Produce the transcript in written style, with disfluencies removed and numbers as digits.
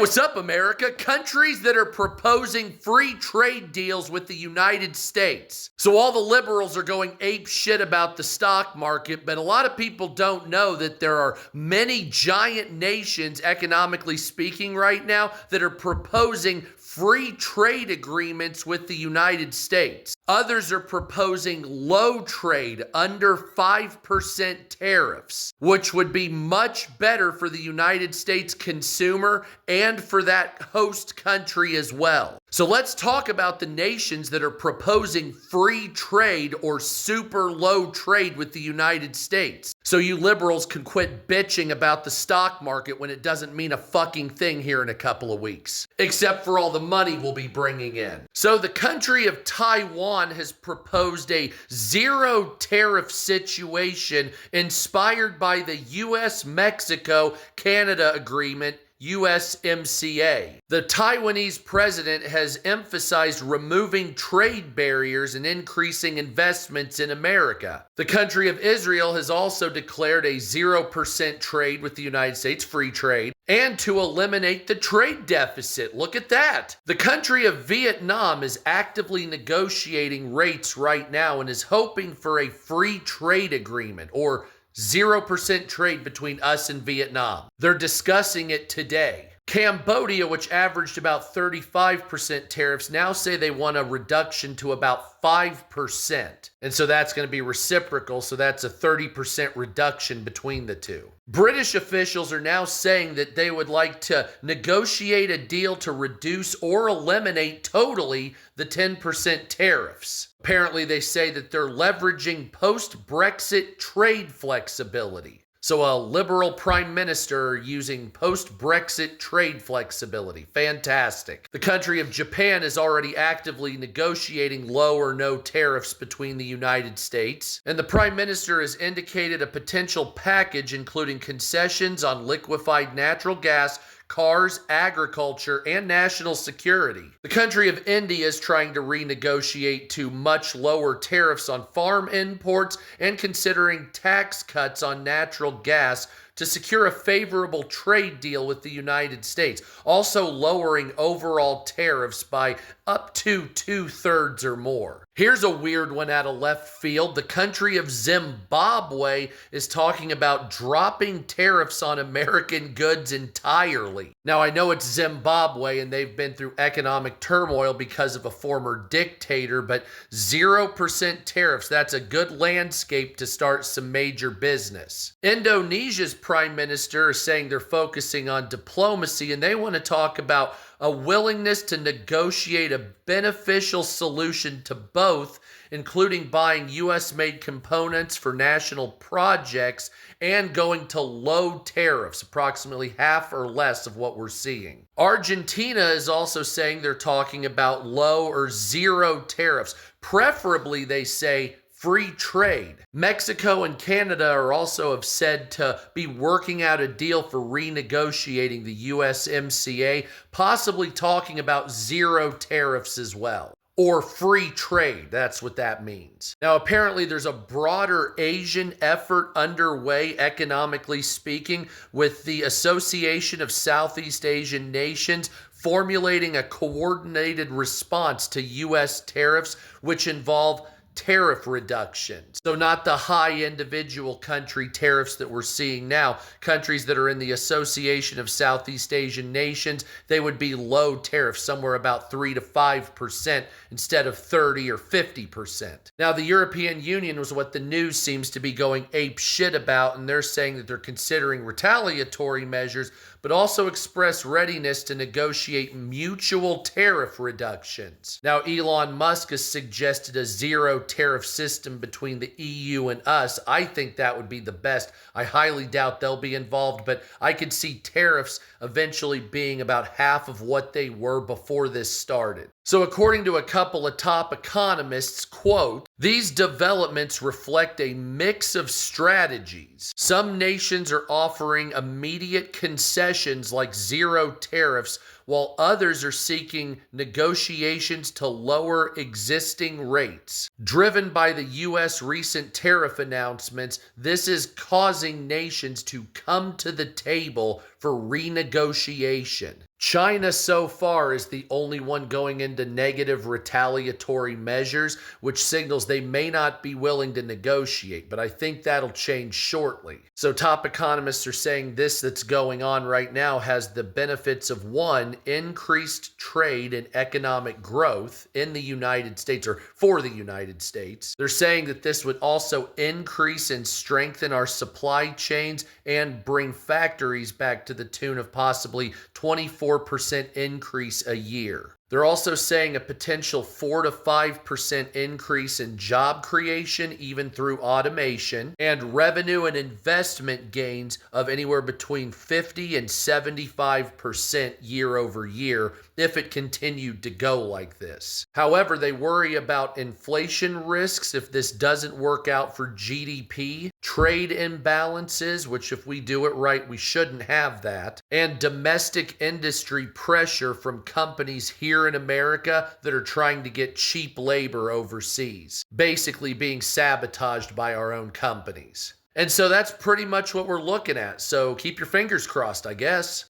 what's up, America? Countries that are proposing free trade deals with the United States. So all the liberals are going ape shit about the stock market, but a lot of people don't know that there are many giant nations, economically speaking, right now that are proposing free trade agreements with the United States. Others are proposing low trade, under 5% tariffs, which would be much better for the United States consumer and for that host country as well. So let's talk about the nations that are proposing free trade or super low trade with the United States. So you liberals can quit bitching about the stock market when it doesn't mean a fucking thing here in a couple of weeks. Except for all the money we'll be bringing in. So the country of Taiwan has proposed a zero tariff situation inspired by the US-Mexico-Canada agreement, USMCA. The Taiwanese president has emphasized removing trade barriers and increasing investments in America. The country of Israel has also declared a 0% trade with the United States, free trade, and to eliminate the trade deficit. Look at that. The country of Vietnam is actively negotiating rates right now and is hoping for a free trade agreement, or 0% trade between us and Vietnam. They're discussing it today. Cambodia, which averaged about 35% tariffs, now say they want a reduction to about 5%. And so that's going to be reciprocal, so that's a 30% reduction between the two. British officials are now saying that they would like to negotiate a deal to reduce or eliminate totally the 10% tariffs. Apparently, they say that they're leveraging post-Brexit trade flexibility. So a liberal prime minister using post-Brexit trade flexibility. Fantastic. The country of Japan is already actively negotiating low or no tariffs between the United States. And the prime minister has indicated a potential package including concessions on liquefied natural gas, cars, agriculture, and national security. The country of India is trying to renegotiate to much lower tariffs on farm imports and considering tax cuts on natural gas to secure a favorable trade deal with the United States, also lowering overall tariffs by up to 2/3 or more. Here's a weird one out of left field. The country of Zimbabwe is talking about dropping tariffs on American goods entirely. Now, I know it's Zimbabwe and they've been through economic turmoil because of a former dictator, but 0% tariffs, that's a good landscape to start some major business. Indonesia's prime minister is saying they're focusing on diplomacy and they want to talk about a willingness to negotiate a beneficial solution to both, including buying US-made components for national projects and going to low tariffs, approximately half or less of what we're seeing. Argentina is also saying they're talking about low or zero tariffs, preferably, they say, free trade. Mexico and Canada are also have said to be working out a deal for renegotiating the USMCA, possibly talking about zero tariffs as well. Or free trade, that's what that means. Now, apparently there's a broader Asian effort underway, economically speaking, with the Association of Southeast Asian Nations formulating a coordinated response to U.S. tariffs, which involve tariff reductions. So not the high individual country tariffs that we're seeing now. Countries that are in the Association of Southeast Asian Nations, they would be low tariffs, somewhere about 3 to 5% instead of 30 or 50%. Now, the European Union was what the news seems to be going ape shit about, and they're saying that they're considering retaliatory measures, but also express readiness to negotiate mutual tariff reductions. Now, Elon Musk has suggested a zero tariff system between the EU and us. I think that would be the best. I highly doubt they'll be involved, but I could see tariffs eventually being about half of what they were before this started. So according to a couple of top economists, quote, "These developments reflect a mix of strategies. Some nations are offering immediate concessions like zero tariffs, while others are seeking negotiations to lower existing rates. Driven by the U.S. recent tariff announcements, this is causing nations to come to the table for renegotiation. China so far is the only one going into negative retaliatory measures, which signals they may not be willing to negotiate, but I think that'll change shortly. So top economists are saying this that's going on right now has the benefits of one, increased trade and economic growth in the United States or for the United States. They're saying that this would also increase and strengthen our supply chains and bring factories back to the tune of possibly 24% increase a year. They're also saying a potential 4 to 5% increase in job creation, even through automation, and revenue and investment gains of anywhere between 50 and 75% year over year if it continued to go like this. However, they worry about inflation risks if this doesn't work out for GDP, trade imbalances, which if we do it right, we shouldn't have that, and domestic industry pressure from companies here in America that are trying to get cheap labor overseas, basically being sabotaged by our own companies. And so that's pretty much what we're looking at. So keep your fingers crossed, I guess.